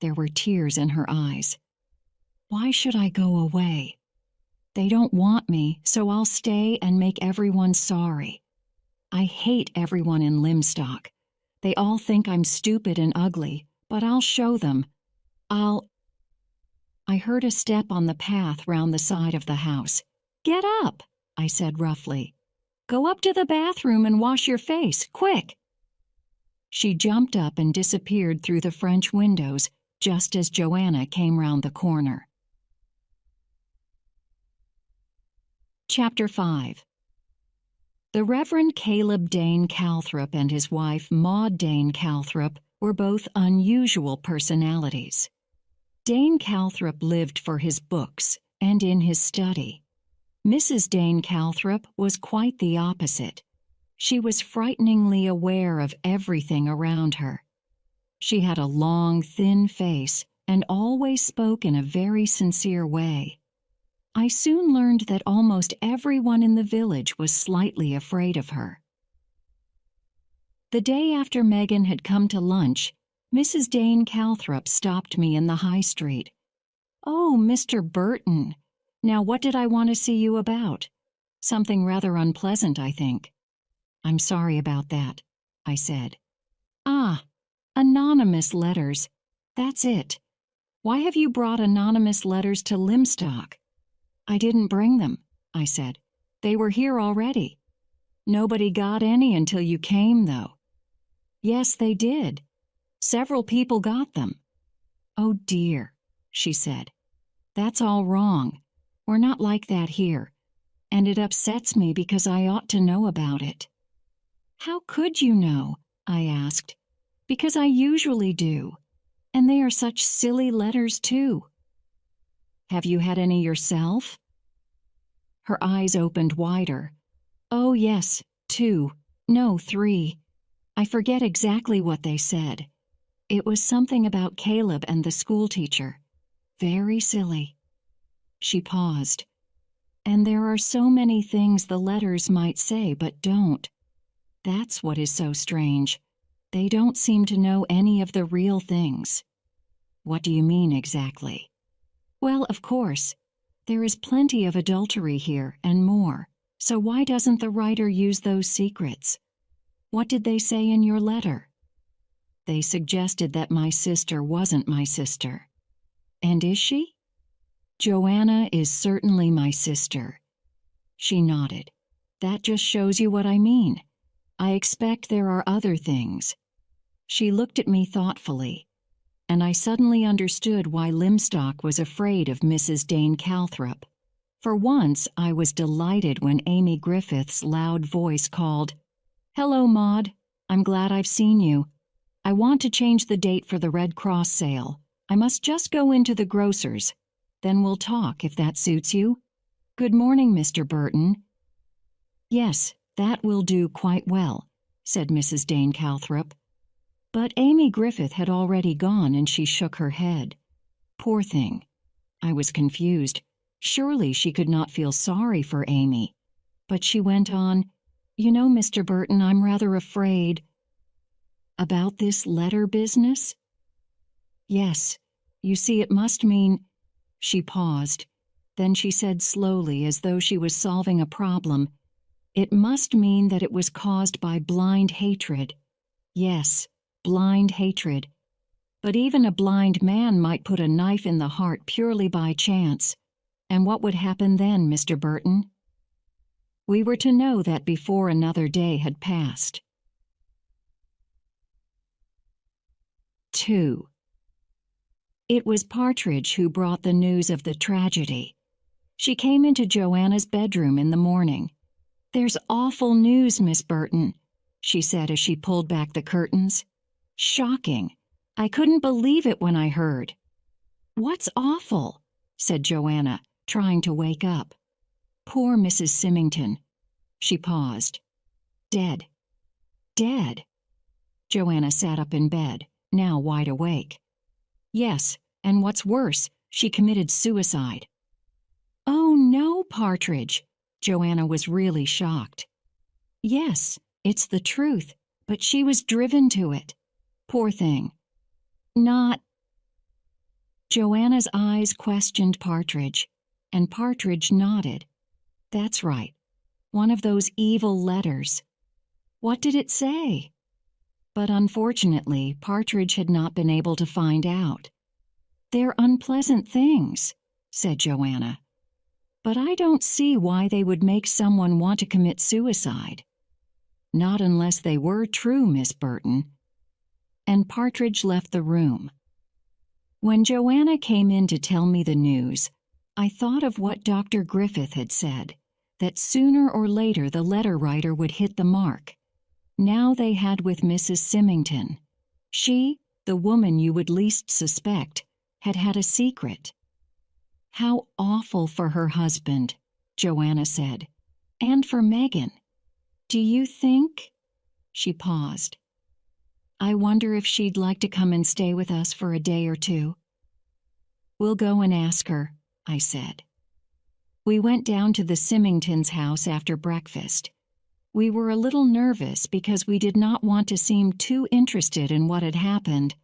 There were tears in her eyes. Why should I go away? They don't want me, so I'll stay and make everyone sorry. I hate everyone in Limstock. They all think I'm stupid and ugly, but I'll show them. I heard a step on the path round the side of the house. Get up, I said roughly. Go up to the bathroom and wash your face, quick. She jumped up and disappeared through the French windows just as Joanna came round the corner. Chapter 5. The Reverend Caleb Dane Calthrop and his wife Maud Dane Calthrop were both unusual personalities. Dane Calthrop lived for his books and in his study. Mrs. Dane Calthrop was quite the opposite. She was frighteningly aware of everything around her. She had a long, thin face and always spoke in a very sincere way. I soon learned that almost everyone in the village was slightly afraid of her. The day after Megan had come to lunch, Mrs. Dane Calthrop stopped me in the high street. "Oh, Mr. Burton. Now what did I want to see you about? Something rather unpleasant, I think." "I'm sorry about that," I said. "Ah, anonymous letters. That's it. Why have you brought anonymous letters to Limstock?" "I didn't bring them," I said. "They were here already." "Nobody got any until you came, though." "Yes, they did. Several people got them." "Oh dear," she said. "That's all wrong. We're not like that here, and it upsets me because I ought to know about it." "How could you know?" I asked. "Because I usually do, and they are such silly letters, too." "Have you had any yourself?" Her eyes opened wider. "Oh, yes, 2. No, 3. I forget exactly what they said. It was something about Caleb and the schoolteacher. Very silly." She paused. "And there are so many things the letters might say but don't. That's what is so strange. They don't seem to know any of the real things." "What do you mean exactly?" "Well, of course, there is plenty of adultery here and more, so why doesn't the writer use those secrets? What did they say in your letter?" "They suggested that my sister wasn't my sister." "And is she?" "Joanna is certainly my sister." She nodded. "That just shows you what I mean. I expect there are other things." She looked at me thoughtfully, and I suddenly understood why Limstock was afraid of Mrs. Dane Calthrop. For once, I was delighted when Amy Griffith's loud voice called, "Hello, Maud. I'm glad I've seen you. I want to change the date for the Red Cross sale. I must just go into the grocer's. Then we'll talk, if that suits you." "Good morning, Mr. Burton." "Yes, that will do quite well," said Mrs. Dane Calthrop. But Amy Griffith had already gone, and she shook her head. Poor thing. I was confused. Surely she could not feel sorry for Amy. But she went on, "You know, Mr. Burton, I'm rather afraid." "About this letter business?" "Yes. You see, it must mean—" She paused. Then she said slowly, as though she was solving a problem, "It must mean that it was caused by blind hatred. Yes, blind hatred. But even a blind man might put a knife in the heart purely by chance. And what would happen then, Mr. Burton?" We were to know that before another day had passed. 2. It was Partridge who brought the news of the tragedy. She came into Joanna's bedroom in the morning. "There's awful news, Miss Burton," she said as she pulled back the curtains. "Shocking. I couldn't believe it when I heard." "What's awful?" said Joanna, trying to wake up. "Poor Mrs. Symington." She paused. "Dead. Dead." Joanna sat up in bed, now wide awake. "Yes, and what's worse, she committed suicide." "Oh no, Partridge." Joanna was really shocked. "Yes, it's the truth, but she was driven to it. Poor thing." "Not..." Joanna's eyes questioned Partridge, and Partridge nodded. That's right. One of those evil letters. What did it say? But unfortunately, Partridge had not been able to find out. They're unpleasant things, said Joanna. But I don't see why they would make someone want to commit suicide. Not unless they were true, Miss Burton. And Partridge left the room. When Joanna came in to tell me the news, I thought of what Dr. Griffith had said, that sooner or later the letter writer would hit the mark. Now they had with Mrs. Symington. She, the woman you would least suspect, had had a secret. How awful for her husband, Joanna said, and for Megan. Do you think? She paused. I wonder if she'd like to come and stay with us for a day or two. We'll go and ask her, I said. We went down to the Symingtons' house after breakfast. We were a little nervous because we did not want to seem too interested in what had happened.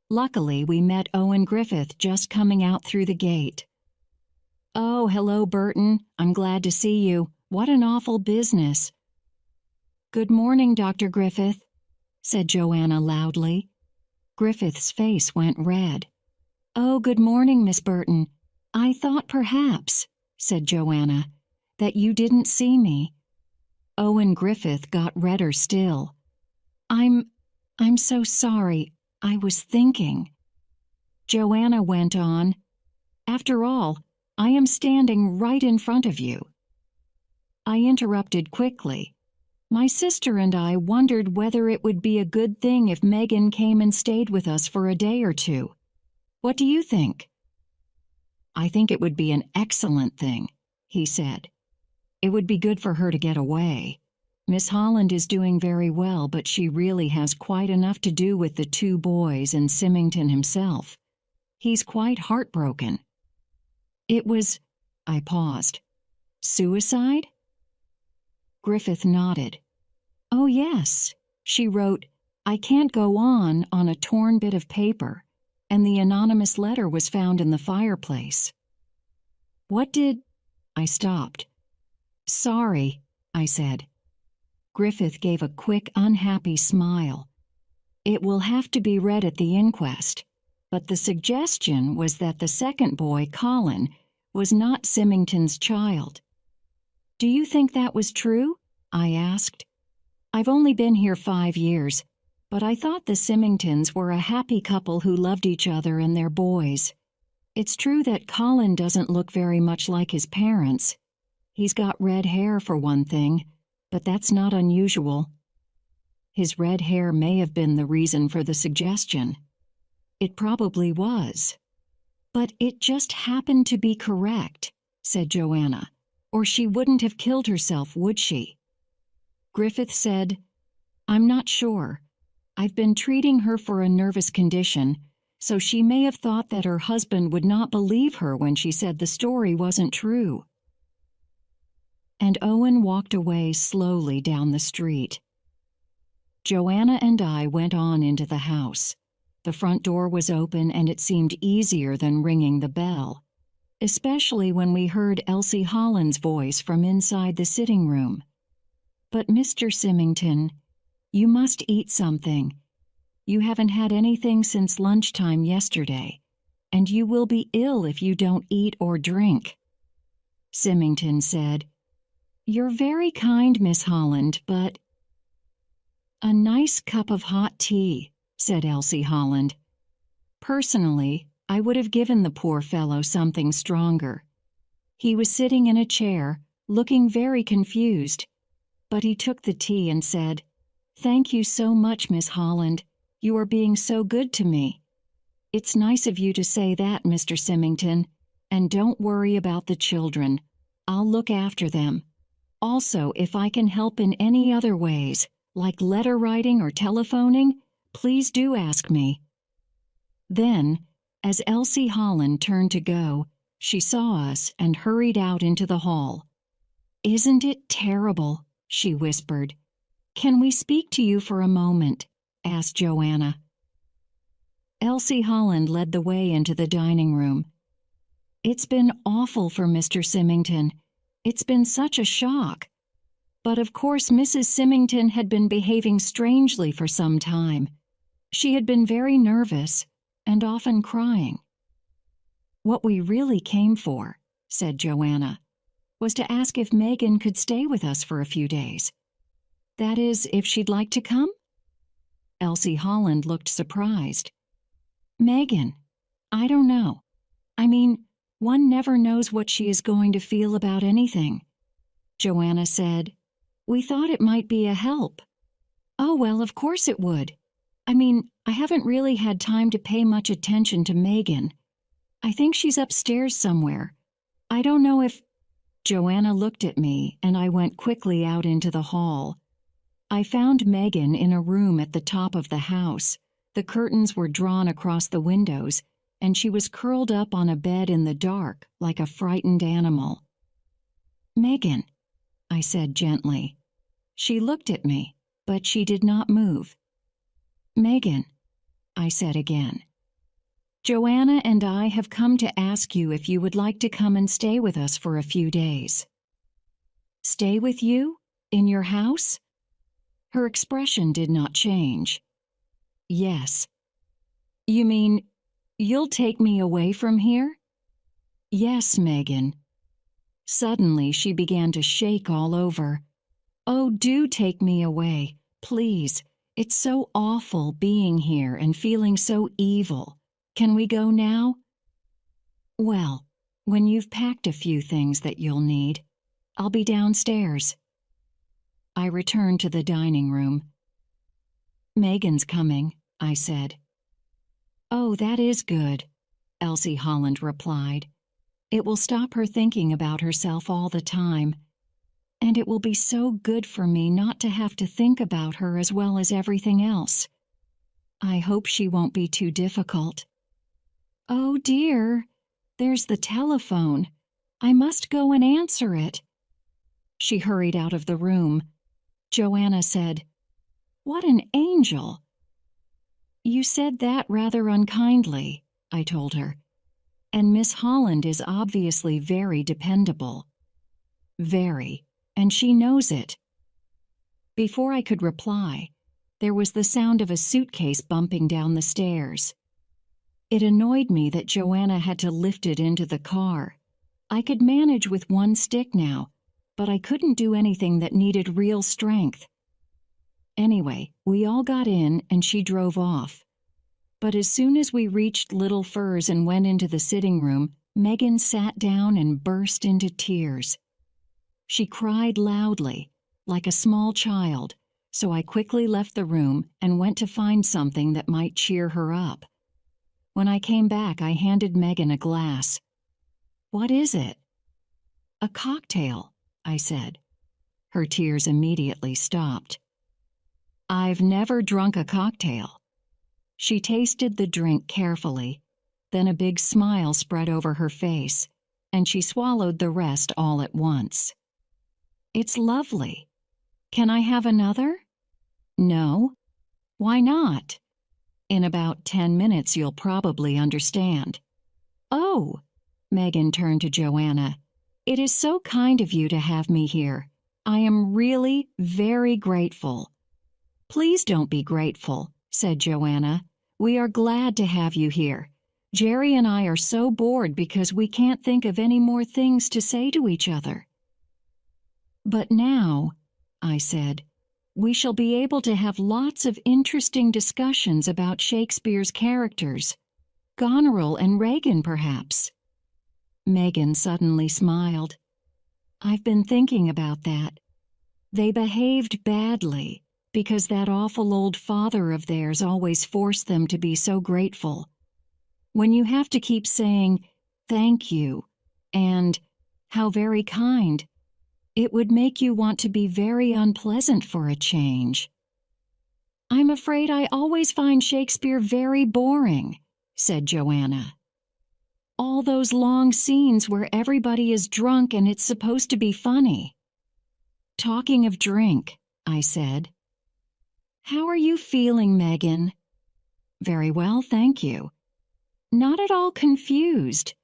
Luckily, we met Owen Griffith just coming out through the gate. Oh, hello, Burton. I'm glad to see you. What an awful business. Good morning, Dr. Griffith, said Joanna loudly. Griffith's face went red. Oh, good morning, Miss Burton. I thought perhaps, said Joanna, that you didn't see me. Owen Griffith got redder still. I'm so sorry. I was thinking. Joanna went on. After all, I am standing right in front of you. I interrupted quickly. My sister and I wondered whether it would be a good thing if Megan came and stayed with us for a day or two. What do you think? I think it would be an excellent thing, he said. It would be good for her to get away. Miss Holland is doing very well, but she really has quite enough to do with the two boys and Symington himself. He's quite heartbroken. It was, I paused. Suicide? Griffith nodded. Oh, yes. She wrote, I can't go on a torn bit of paper, and the anonymous letter was found in the fireplace. What did... I stopped. Sorry, I said. Griffith gave a quick, unhappy smile. It will have to be read at the inquest, but the suggestion was that the second boy, Colin, was not Symington's child. Do you think that was true? I asked. I've only been here 5 years, but I thought the Symingtons were a happy couple who loved each other and their boys. It's true that Colin doesn't look very much like his parents. He's got red hair for one thing, but that's not unusual. His red hair may have been the reason for the suggestion. It probably was. But it just happened to be correct, said Joanna, or she wouldn't have killed herself, would she? Griffith said, I'm not sure. I've been treating her for a nervous condition, so she may have thought that her husband would not believe her when she said the story wasn't true. And Owen walked away slowly down the street. Joanna and I went on into the house. The front door was open and it seemed easier than ringing the bell, especially when we heard Elsie Holland's voice from inside the sitting room. But Mr. Symington, you must eat something. You haven't had anything since lunchtime yesterday, and you will be ill if you don't eat or drink. Symington said, You're very kind, Miss Holland, but... A nice cup of hot tea, said Elsie Holland. Personally, I would have given the poor fellow something stronger. He was sitting in a chair, looking very confused, but he took the tea and said, Thank you so much, Miss Holland. You are being so good to me. It's nice of you to say that, Mr. Symington, and don't worry about the children. I'll look after them. Also, if I can help in any other ways, like letter writing or telephoning, please do ask me. Then, as Elsie Holland turned to go, she saw us and hurried out into the hall. Isn't it terrible? She whispered. Can we speak to you for a moment? Asked Joanna. Elsie Holland led the way into the dining room. "It's been awful for Mr. Symington. It's been such a shock. But of course Mrs. Symington had been behaving strangely for some time. She had been very nervous and often crying." "What we really came for," said Joanna, "was to ask if Megan could stay with us for a few days. That is, if she'd like to come?" Elsie Holland looked surprised. "Megan, I don't know. I mean, one never knows what she is going to feel about anything." Joanna said, "We thought it might be a help." "Oh, well, of course it would. I mean, I haven't really had time to pay much attention to Megan. I think she's upstairs somewhere. I don't know if—" Joanna looked at me, and I went quickly out into the hall. I found Megan in a room at the top of the house. The curtains were drawn across the windows, and she was curled up on a bed in the dark like a frightened animal. "Megan," I said gently. She looked at me, but she did not move. "Megan," I said again. "Joanna and I have come to ask you if you would like to come and stay with us for a few days." "Stay with you? In your house?" Her expression did not change. "Yes." "You mean you'll take me away from here?" "Yes, Megan." Suddenly she began to shake all over. "Oh, do take me away, please. It's so awful being here and feeling so evil. Can we go now?" "Well, when you've packed a few things that you'll need, I'll be downstairs." I returned to the dining room. "Megan's coming," I said. "Oh, that is good," Elsie Holland replied. "It will stop her thinking about herself all the time. And it will be so good for me not to have to think about her as well as everything else. I hope she won't be too difficult. Oh dear, there's the telephone. I must go and answer it." She hurried out of the room. Joanna said, "What an angel!" "You said that rather unkindly," I told her. "And Miss Holland is obviously very dependable." "Very, and she knows it." Before I could reply, there was the sound of a suitcase bumping down the stairs. It annoyed me that Joanna had to lift it into the car. I could manage with one stick now, but I couldn't do anything that needed real strength. Anyway, we all got in and she drove off. But as soon as we reached Little Furs and went into the sitting room, Megan sat down and burst into tears. She cried loudly, like a small child, so I quickly left the room and went to find something that might cheer her up. When I came back, I handed Megan a glass. "What is it?" "A cocktail," I said. Her tears immediately stopped. "I've never drunk a cocktail." She tasted the drink carefully. Then a big smile spread over her face, and she swallowed the rest all at once. "It's lovely. Can I have another?" "No." "Why not?" "In about 10 minutes you'll probably understand." "Oh," Megan turned to Joanna. "It is so kind of you to have me here. I am really very grateful." "Please don't be grateful," said Joanna. "We are glad to have you here. Jerry and I are so bored because we can't think of any more things to say to each other." "But now," I said, "we shall be able to have lots of interesting discussions about Shakespeare's characters. Goneril and Regan, perhaps." Megan suddenly smiled. "I've been thinking about that. They behaved badly because that awful old father of theirs always forced them to be so grateful. When you have to keep saying, 'Thank you,' and 'How very kind,' it would make you want to be very unpleasant for a change." "I'm afraid I always find Shakespeare very boring," said Joanna. "All those long scenes where everybody is drunk and it's supposed to be funny." "Talking of drink," I said. "How are you feeling, Megan?" Very well, thank you. Not at all confused.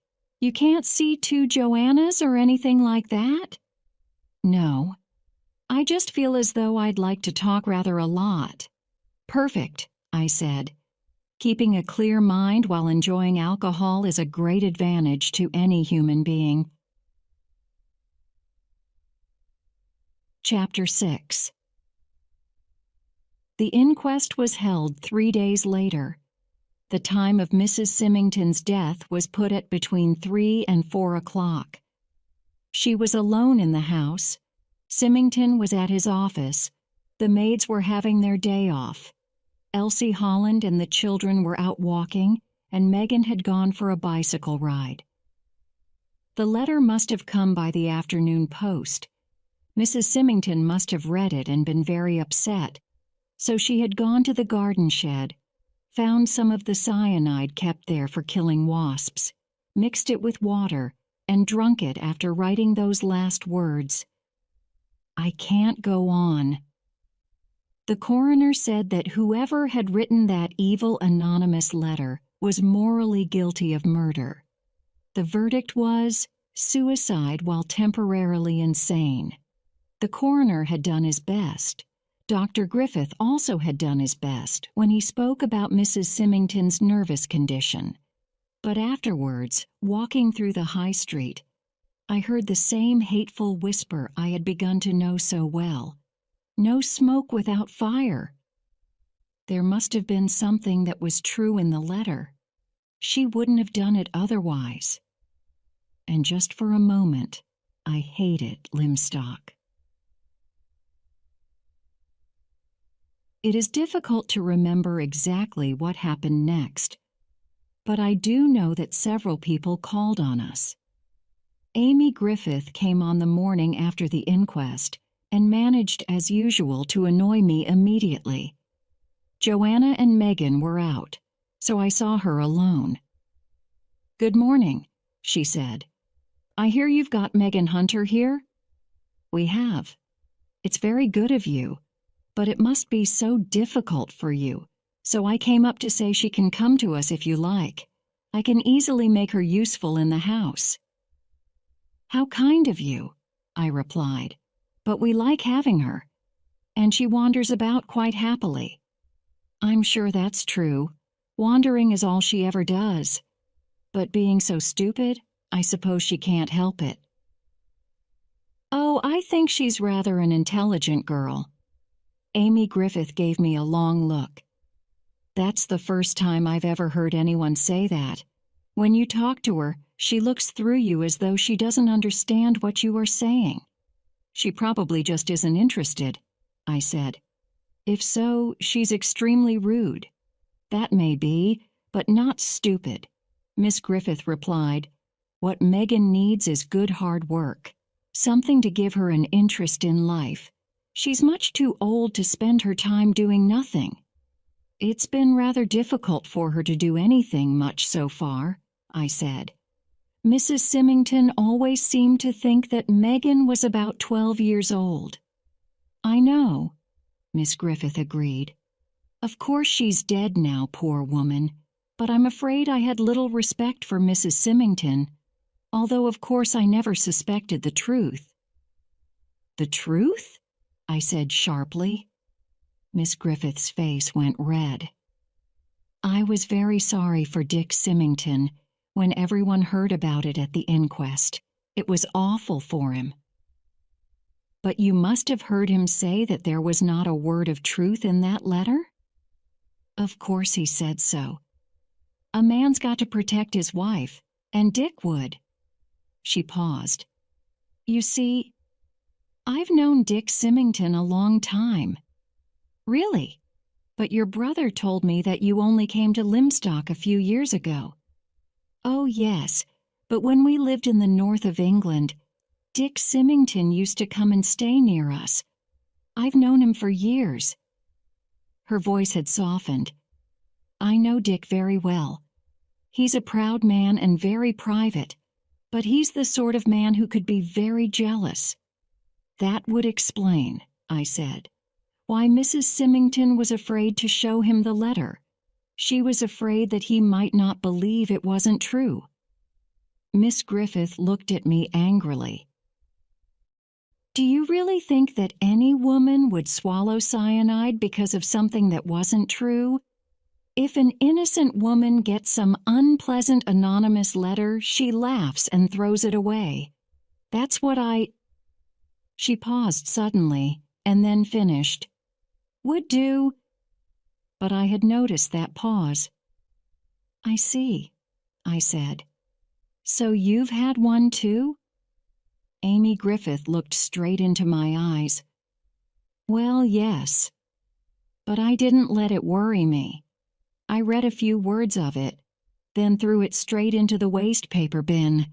You can't see two Joannas or anything like that? No. I just feel as though I'd like to talk rather a lot. Perfect, I said. Keeping a clear mind while enjoying alcohol is a great advantage to any human being. Chapter 6. The inquest was held 3 days later. The time of Mrs. Symington's death was put at between 3 and 4 o'clock. She was alone in the house. Symington was at his office. The maids were having their day off. Elsie Holland and the children were out walking, and Megan had gone for a bicycle ride. The letter must have come by the afternoon post. Mrs. Symington must have read it and been very upset, so she had gone to the garden shed, found some of the cyanide kept there for killing wasps, mixed it with water, and drunk it after writing those last words. I can't go on. The coroner said that whoever had written that evil anonymous letter was morally guilty of murder. The verdict was suicide while temporarily insane. The coroner had done his best. Dr. Griffith also had done his best when he spoke about Mrs. Symington's nervous condition. But afterwards, walking through the high street, I heard the same hateful whisper I had begun to know so well. No smoke without fire. There must have been something that was true in the letter. She wouldn't have done it otherwise. And just for a moment, I hated Limstock. It is difficult to remember exactly what happened next, but I do know that several people called on us. Amy Griffith came on the morning after the inquest and managed, as usual, to annoy me immediately. Joanna and Megan were out, so I saw her alone. "Good morning," she said. "I hear you've got Megan Hunter here?" "We have. It's very good of you, but it must be so difficult for you, so I came up to say she can come to us if you like. I can easily make her useful in the house." "How kind of you," I replied, "but we like having her, and she wanders about quite happily." "I'm sure that's true. Wandering is all she ever does. But being so stupid, I suppose she can't help it." "Oh, I think she's rather an intelligent girl." Amy Griffith gave me a long look. "That's the first time I've ever heard anyone say that. When you talk to her, she looks through you as though she doesn't understand what you are saying." "She probably just isn't interested," I said. "If so, she's extremely rude." "That may be, but not stupid," Miss Griffith replied. "What Megan needs is good hard work, something to give her an interest in life. She's much too old to spend her time doing nothing." "It's been rather difficult for her to do anything much so far," I said. "Mrs. Symington always seemed to think that Megan was about 12 years old." "I know," Miss Griffith agreed. "Of course she's dead now, poor woman, but I'm afraid I had little respect for Mrs. Symington, although of course I never suspected the truth." "The truth?" I said sharply. Miss Griffith's face went red. "I was very sorry for Dick Symington when everyone heard about it at the inquest. It was awful for him." "But you must have heard him say that there was not a word of truth in that letter?" "Of course he said so. A man's got to protect his wife, and Dick would." She paused. "You see, I've known Dick Symington a long time." "Really? But your brother told me that you only came to Limstock a few years ago." "Oh, yes, but when we lived in the north of England, Dick Symington used to come and stay near us. I've known him for years." Her voice had softened. "I know Dick very well. He's a proud man and very private, but he's the sort of man who could be very jealous." "That would explain," I said, "why Mrs. Symington was afraid to show him the letter. She was afraid that he might not believe it wasn't true. Miss Griffith looked at me angrily. Do you really think that any woman would swallow cyanide because of something that wasn't true? If an innocent woman gets some unpleasant anonymous letter, she laughs and throws it away. That's what She paused suddenly and then finished. Would do. But I had noticed that pause. I see, I said. So you've had one too? Amy Griffith looked straight into my eyes. Well, yes. But I didn't let it worry me. I read a few words of it, then threw it straight into the waste paper bin.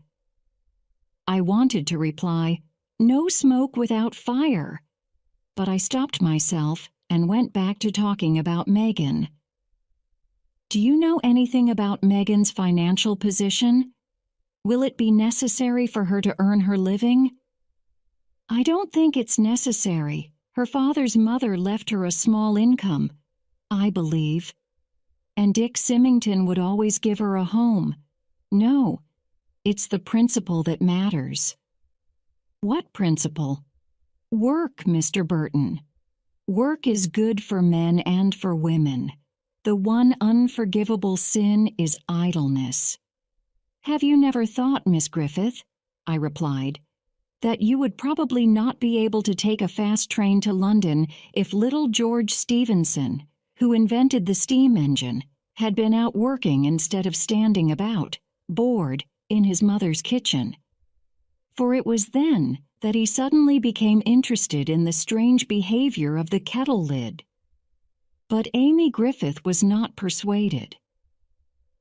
I wanted to reply, "No smoke without fire," but I stopped myself and went back to talking about Megan. Do you know anything about Megan's financial position? Will it be necessary for her to earn her living? I don't think it's necessary. Her father's mother left her a small income, I believe. And Dick Symington would always give her a home. No, it's the principle that matters. What principle? Work, Mr. Burton. Work is good for men and for women. The one unforgivable sin is idleness. Have you never thought, Miss Griffith, I replied, that you would probably not be able to take a fast train to London if little George Stephenson, who invented the steam engine, had been out working instead of standing about, bored, in his mother's kitchen? For it was then that he suddenly became interested in the strange behavior of the kettle lid. But Amy Griffith was not persuaded.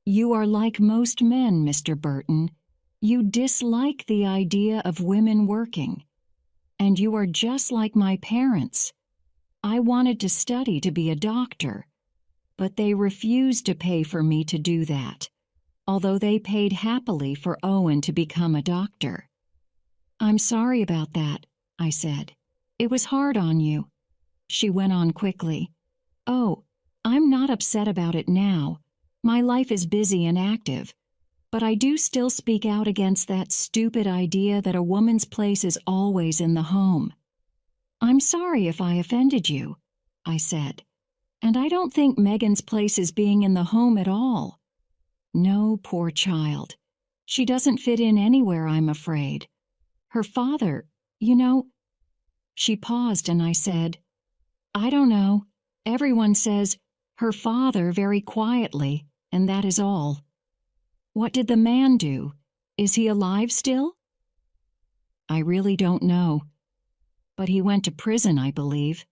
You are like most men, Mr. Burton. You dislike the idea of women working. And you are just like my parents. I wanted to study to be a doctor, but they refused to pay for me to do that, although they paid happily for Owen to become a doctor. I'm sorry about that, I said. It was hard on you. She went on quickly. Oh, I'm not upset about it now. My life is busy and active, but I do still speak out against that stupid idea that a woman's place is always in the home. I'm sorry if I offended you, I said, and I don't think Megan's place is being in the home at all. No, poor child. She doesn't fit in anywhere, I'm afraid. Her father, you know. She paused and I said, I don't know. Everyone says, her father very quietly, and that is all. What did the man do? Is he alive still? I really don't know. But he went to prison, I believe.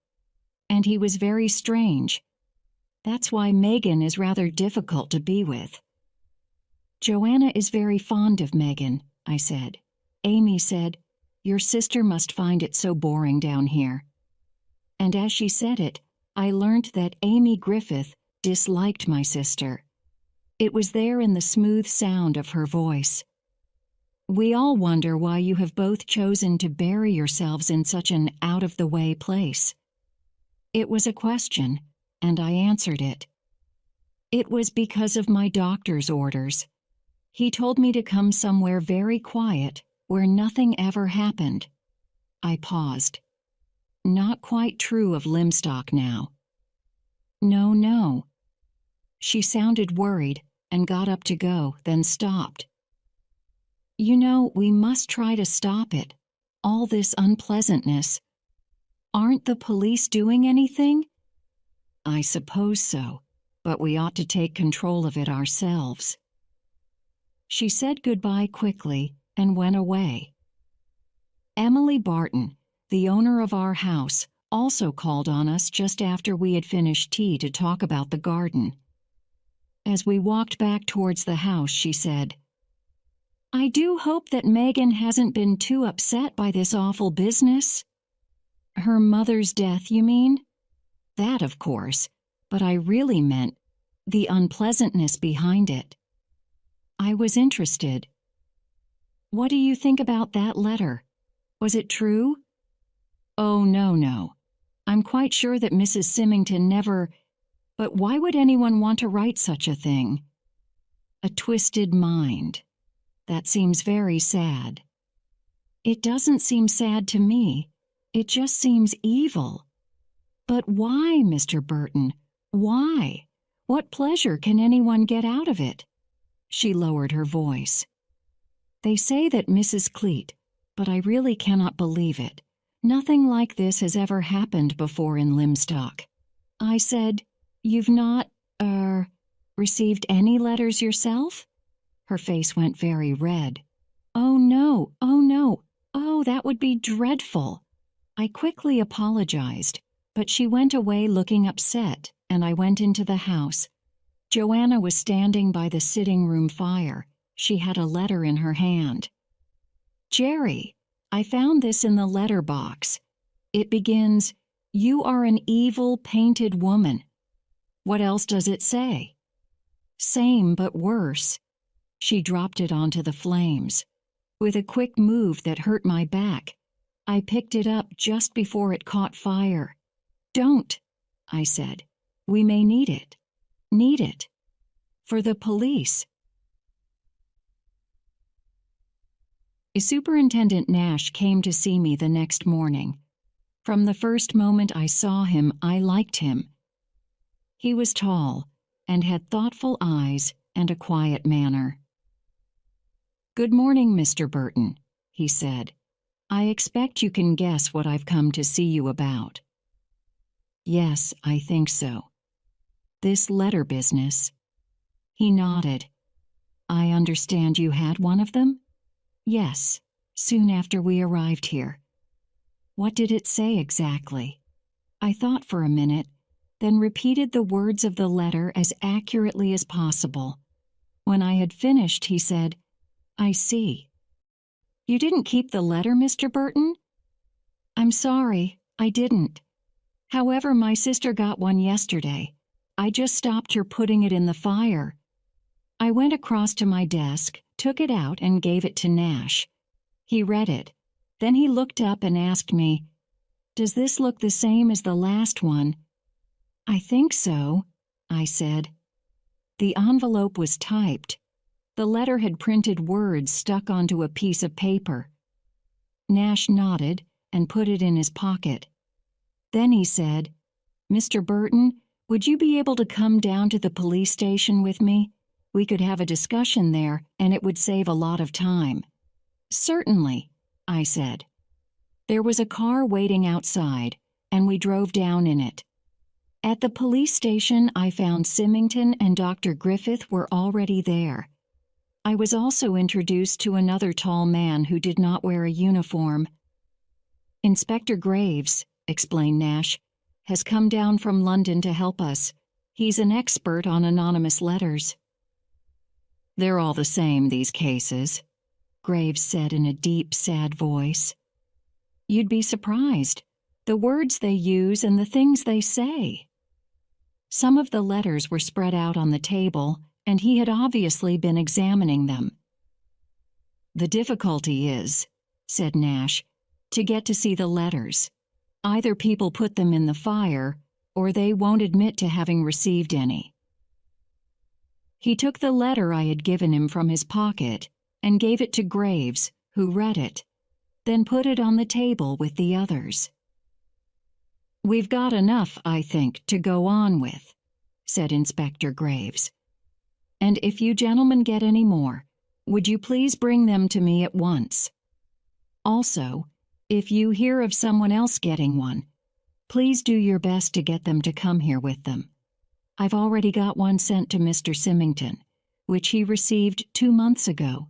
And he was very strange. That's why Megan is rather difficult to be with. Joanna is very fond of Megan, I said. Amy said, your sister must find it so boring down here. And as she said it, I learned that Amy Griffith disliked my sister. It was there in the smooth sound of her voice. We all wonder why you have both chosen to bury yourselves in such an out-of-the-way place. It was a question, and I answered it. It was because of my doctor's orders. He told me to come somewhere very quiet, where nothing ever happened. I paused. Not quite true of Limstock now. No, no. She sounded worried and got up to go, then stopped. You know, we must try to stop it, all this unpleasantness. Aren't the police doing anything? I suppose so, but we ought to take control of it ourselves. She said goodbye quickly and went away. Emily Barton, the owner of our house, also called on us just after we had finished tea to talk about the garden. As we walked back towards the house, she said, I do hope that Megan hasn't been too upset by this awful business. Her mother's death, you mean? That, of course, but I really meant the unpleasantness behind it. I was interested. What do you think about that letter? Was it true? Oh, no, no. I'm quite sure that Mrs. Symington never... But why would anyone want to write such a thing? A twisted mind. That seems very sad. It doesn't seem sad to me. It just seems evil. But why, Mr. Burton? Why? What pleasure can anyone get out of it? She lowered her voice. They say that Mrs. Cleet, but I really cannot believe it. Nothing like this has ever happened before in Limstock. I said, You've not, received any letters yourself? Her face went very red. Oh no, oh, that would be dreadful. I quickly apologized, but she went away looking upset, and I went into the house. Joanna was standing by the sitting room fire. She had a letter in her hand. Jerry, I found this in the letter box. It begins, You are an evil, painted woman. What else does it say? Same but worse. She dropped it onto the flames. With a quick move that hurt my back, I picked it up just before it caught fire. Don't, I said. We may need it. Need it. For the police. Superintendent Nash came to see me the next morning. From the first moment I saw him, I liked him. He was tall and had thoughtful eyes and a quiet manner. Good morning, Mr. Burton, he said. I expect you can guess what I've come to see you about. Yes, I think so. This letter business. He nodded. I understand you had one of them? Yes, soon after we arrived here. What did it say exactly? I thought for a minute, then repeated the words of the letter as accurately as possible. When I had finished, he said, I see. You didn't keep the letter, Mr. Burton? I'm sorry, I didn't. However, my sister got one yesterday. I just stopped her putting it in the fire. I went across to my desk, took it out, and gave it to Nash. He read it. Then he looked up and asked me, Does this look the same as the last one? I think so, I said. The envelope was typed. The letter had printed words stuck onto a piece of paper. Nash nodded and put it in his pocket. Then he said, Mr. Burton, would you be able to come down to the police station with me? We could have a discussion there, and it would save a lot of time. Certainly, I said. There was a car waiting outside, and we drove down in it. At the police station, I found Symington and Dr. Griffith were already there. I was also introduced to another tall man who did not wear a uniform. Inspector Graves, explained Nash, has come down from London to help us. He's an expert on anonymous letters. They're all the same, these cases, Graves said in a deep, sad voice. You'd be surprised. The words they use and the things they say. Some of the letters were spread out on the table, and he had obviously been examining them. The difficulty is, said Nash, to get to see the letters. Either people put them in the fire, or they won't admit to having received any. He took the letter I had given him from his pocket and gave it to Graves, who read it, then put it on the table with the others. We've got enough, I think, to go on with, said Inspector Graves. And if you gentlemen get any more, would you please bring them to me at once? Also, if you hear of someone else getting one, please do your best to get them to come here with them. I've already got one sent to Mr. Symington, which he received 2 months ago,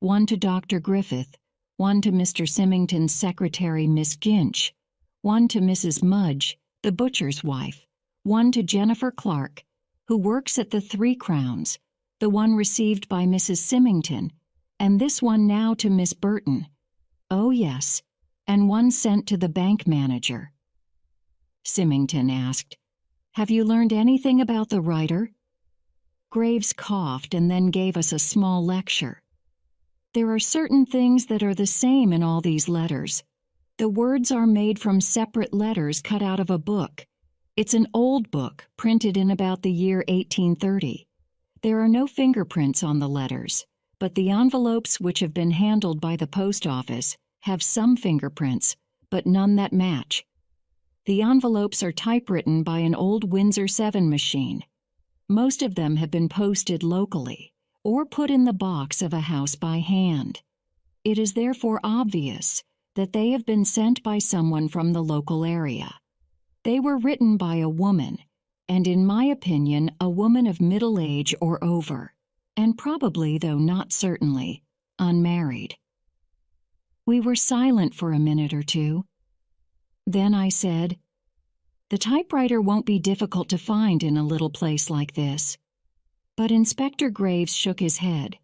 one to Dr. Griffith, one to Mr. Symington's secretary, Miss Ginch, one to Mrs. Mudge, the butcher's wife, one to Jennifer Clark, who works at the Three Crowns, the one received by Mrs. Symington, and this one now to Miss Burton. Oh, yes, and one sent to the bank manager. Symington asked, Have you learned anything about the writer? Graves coughed and then gave us a small lecture. There are certain things that are the same in all these letters. The words are made from separate letters cut out of a book, It's an old book, printed in about the year 1830. There are no fingerprints on the letters, but the envelopes which have been handled by the post office have some fingerprints, but none that match. The envelopes are typewritten by an old Windsor 7 machine. Most of them have been posted locally or put in the box of a house by hand. It is therefore obvious that they have been sent by someone from the local area. They were written by a woman, and in my opinion, a woman of middle age or over, and probably, though not certainly, unmarried. We were silent for a minute or two. Then I said, "The typewriter won't be difficult to find in a little place like this." But Inspector Graves shook his head.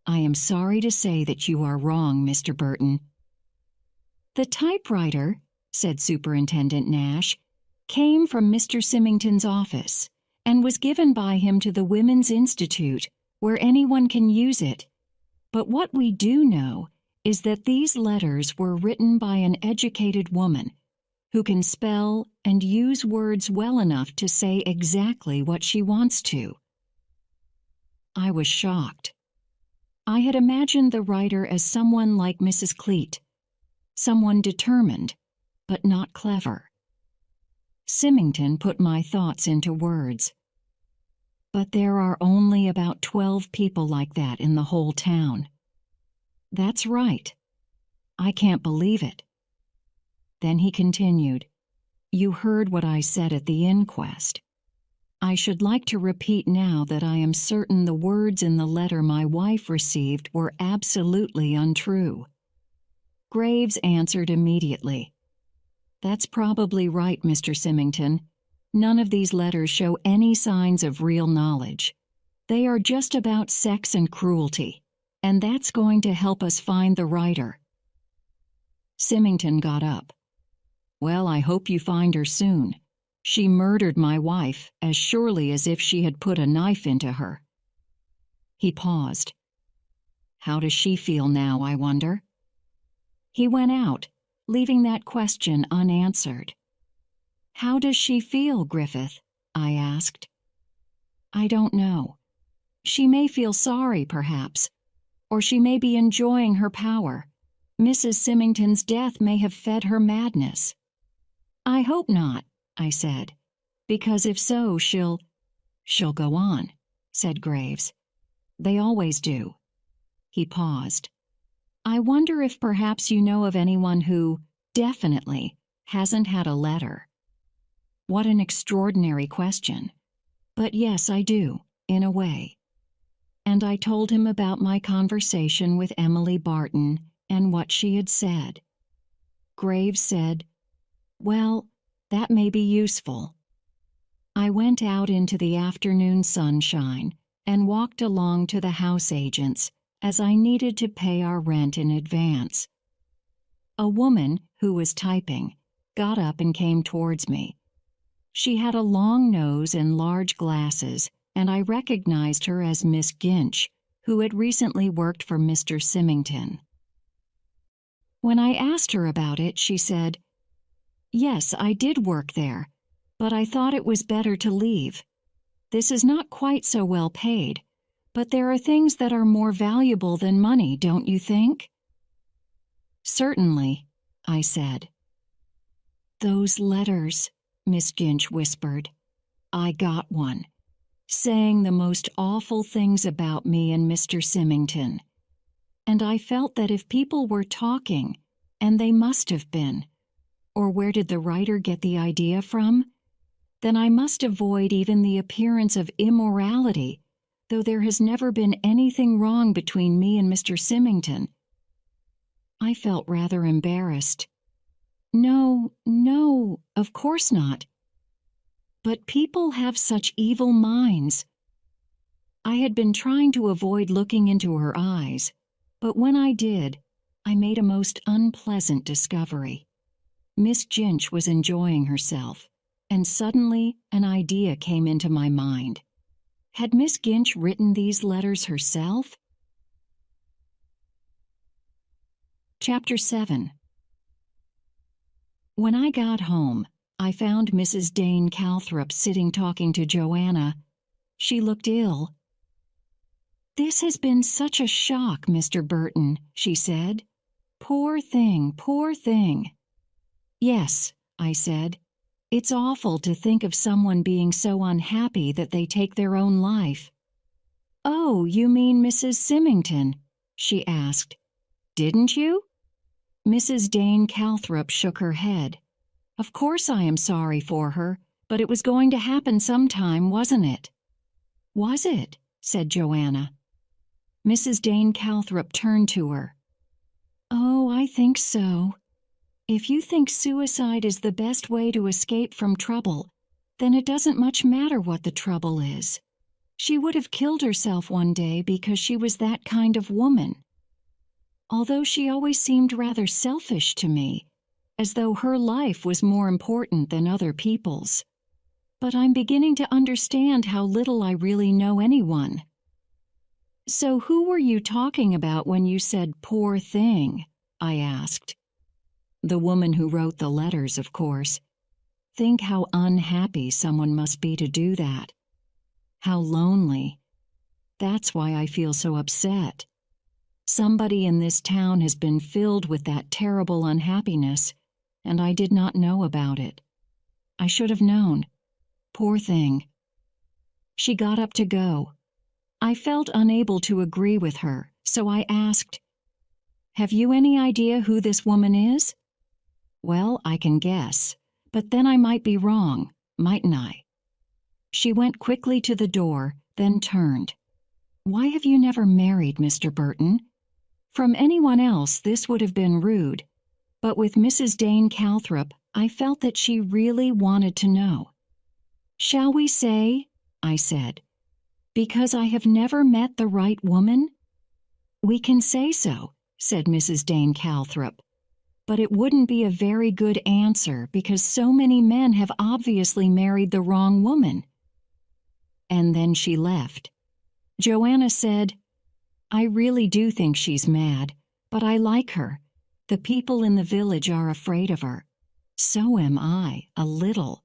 "I am sorry to say that you are wrong, Mr. Burton." "The typewriter," said Superintendent Nash, "came from Mr. Symington's office and was given by him to the Women's Institute, where anyone can use it. But what we do know is that these letters were written by an educated woman who can spell and use words well enough to say exactly what she wants to." I was shocked. I had imagined the writer as someone like Mrs. Cleet, someone determined, but not clever. Symington put my thoughts into words. "But there are only about 12 people like that in the whole town." "That's right. I can't believe it." Then he continued, "You heard what I said at the inquest. I should like to repeat now that I am certain the words in the letter my wife received were absolutely untrue." Graves answered immediately, "That's probably right, Mr. Symington. None of these letters show any signs of real knowledge. They are just about sex and cruelty, and that's going to help us find the writer." Symington got up. "Well, I hope you find her soon. She murdered my wife as surely as if she had put a knife into her." He paused. "How does she feel now, I wonder?" He went out, leaving that question unanswered. "How does she feel, Griffith?" I asked. "I don't know. She may feel sorry, perhaps, or she may be enjoying her power. Mrs. Symington's death may have fed her madness." "I hope not," I said, "because if so, she'll go on," said Graves. "They always do." He paused. "I wonder if perhaps you know of anyone who, definitely, hasn't had a letter." What an extraordinary question. But yes, I do, in a way. And I told him about my conversation with Emily Barton and what she had said. Graves said, "Well, that may be useful." I went out into the afternoon sunshine and walked along to the house agents, as I needed to pay our rent in advance. A woman, who was typing, got up and came towards me. She had a long nose and large glasses, and I recognized her as Miss Ginch, who had recently worked for Mr. Symington. When I asked her about it, she said, "Yes, I did work there, but I thought it was better to leave. This is not quite so well paid, but there are things that are more valuable than money, don't you think?" "Certainly," I said. "Those letters," Miss Ginch whispered. "I got one, saying the most awful things about me and Mr. Symington. And I felt that if people were talking, and they must have been, or where did the writer get the idea from? Then I must avoid even the appearance of immorality, though there has never been anything wrong between me and Mr. Symington." I felt rather embarrassed. No, of course not. But people have such evil minds." I had been trying to avoid looking into her eyes, but when I did, I made a most unpleasant discovery. Miss Ginch was enjoying herself, and suddenly an idea came into my mind. Had Miss Ginch written these letters herself? Chapter 7. When I got home, I found Mrs. Dane Calthrop sitting talking to Joanna. She looked ill. "This has been such a shock, Mr. Burton," she said. "Poor thing, poor thing." "Yes," I said. "It's awful to think of someone being so unhappy that they take their own life." "Oh, you mean Mrs. Symington?" she asked. "Didn't you?" Mrs. Dane Calthrop shook her head. "Of course I am sorry for her, but it was going to happen sometime, wasn't it?" "Was it?" said Joanna. Mrs. Dane Calthrop turned to her. "Oh, I think so. If you think suicide is the best way to escape from trouble, then it doesn't much matter what the trouble is. She would have killed herself one day because she was that kind of woman. Although she always seemed rather selfish to me, as though her life was more important than other people's. But I'm beginning to understand how little I really know anyone." "So who were you talking about when you said 'poor thing'?" I asked. "The woman who wrote the letters, of course. Think how unhappy someone must be to do that. How lonely. That's why I feel so upset. Somebody in this town has been filled with that terrible unhappiness, and I did not know about it. I should have known. Poor thing." She got up to go. I felt unable to agree with her, so I asked, "Have you any idea who this woman is?" "Well, I can guess, but then I might be wrong, mightn't I?" She went quickly to the door, then turned. "Why have you never married, Mr. Burton?" From anyone else this would have been rude, but with Mrs. Dane Calthrop I felt that she really wanted to know. "Shall we say," I said, "because I have never met the right woman?" "We can say so," said Mrs. Dane Calthrop, "but it wouldn't be a very good answer because so many men have obviously married the wrong woman." And then she left. Joanna said, "I really do think she's mad, but I like her. The people in the village are afraid of her. So am I, a little."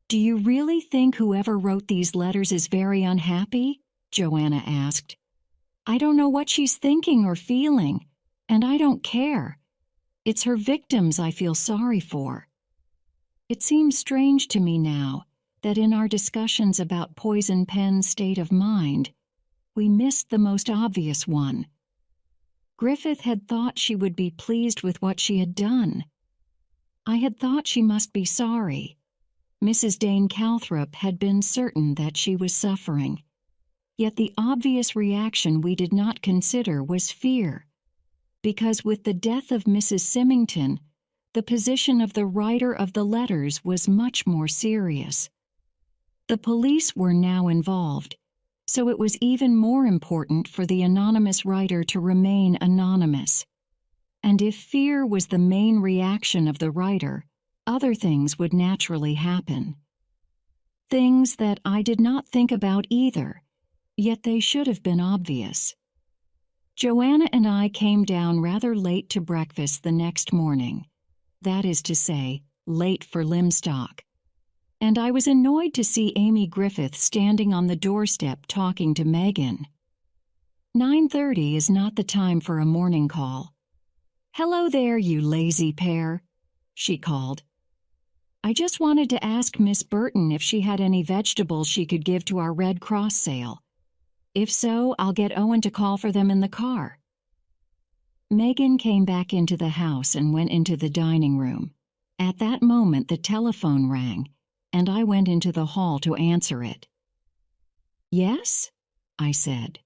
"Do you really think whoever wrote these letters is very unhappy?" Joanna asked. "I don't know what she's thinking or feeling, and I don't care. It's her victims I feel sorry for." It seems strange to me now that in our discussions about Poison Pen's state of mind, we missed the most obvious one. Griffith had thought she would be pleased with what she had done. I had thought she must be sorry. Mrs. Dane Calthrop had been certain that she was suffering. Yet the obvious reaction we did not consider was fear, because with the death of Mrs. Symington, the position of the writer of the letters was much more serious. The police were now involved, so it was even more important for the anonymous writer to remain anonymous. And if fear was the main reaction of the writer, other things would naturally happen. Things that I did not think about either, yet they should have been obvious. Joanna and I came down rather late to breakfast the next morning. That is to say, late for Limstock. And I was annoyed to see Amy Griffith standing on the doorstep talking to Megan. 9:30 is not the time for a morning call. "Hello there, you lazy pair," she called. "I just wanted to ask Miss Burton if she had any vegetables she could give to our Red Cross sale. If so, I'll get Owen to call for them in the car." Megan came back into the house and went into the dining room. At that moment the telephone rang, and I went into the hall to answer it. "Yes?" I said.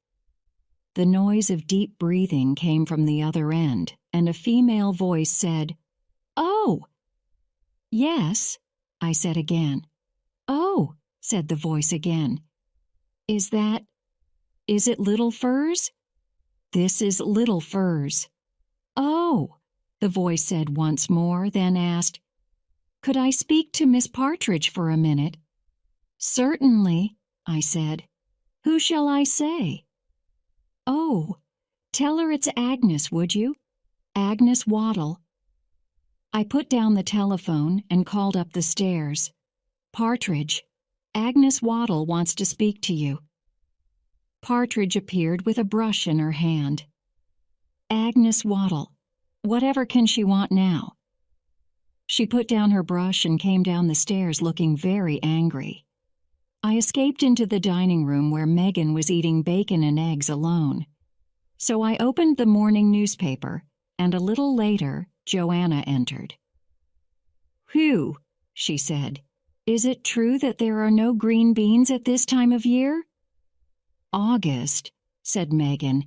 The noise of deep breathing came from the other end, and a female voice said, "Oh!" "Yes," I said again. "Oh," said the voice again. Is it Little Furs?" "This is Little Furs." "Oh," the voice said once more, then asked, "Could I speak to Miss Partridge for a minute?" "Certainly," I said. "Who shall I say?" "Oh, tell her it's Agnes, would you? Agnes Waddle." I put down the telephone and called up the stairs. "Partridge, Agnes Waddle wants to speak to you." Partridge appeared with a brush in her hand. "Agnes Waddle, whatever can she want now?" She put down her brush and came down the stairs looking very angry. I escaped into the dining room where Megan was eating bacon and eggs alone. So I opened the morning newspaper, and a little later, Joanna entered. "Whew," she said. "Is it true that there are no green beans at this time of year?" "August," said Megan,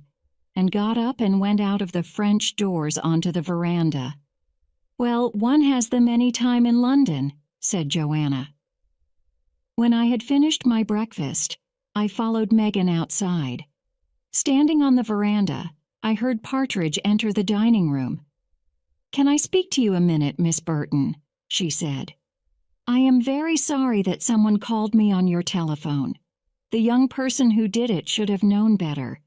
and got up and went out of the French doors onto the veranda. "Well, one has them any time in London," said Joanna. When I had finished my breakfast, I followed Megan outside. Standing on the veranda, I heard Partridge enter the dining room. "Can I speak to you a minute, Miss Burton?" she said. "I am very sorry that someone called me on your telephone. The young person who did it should have known better.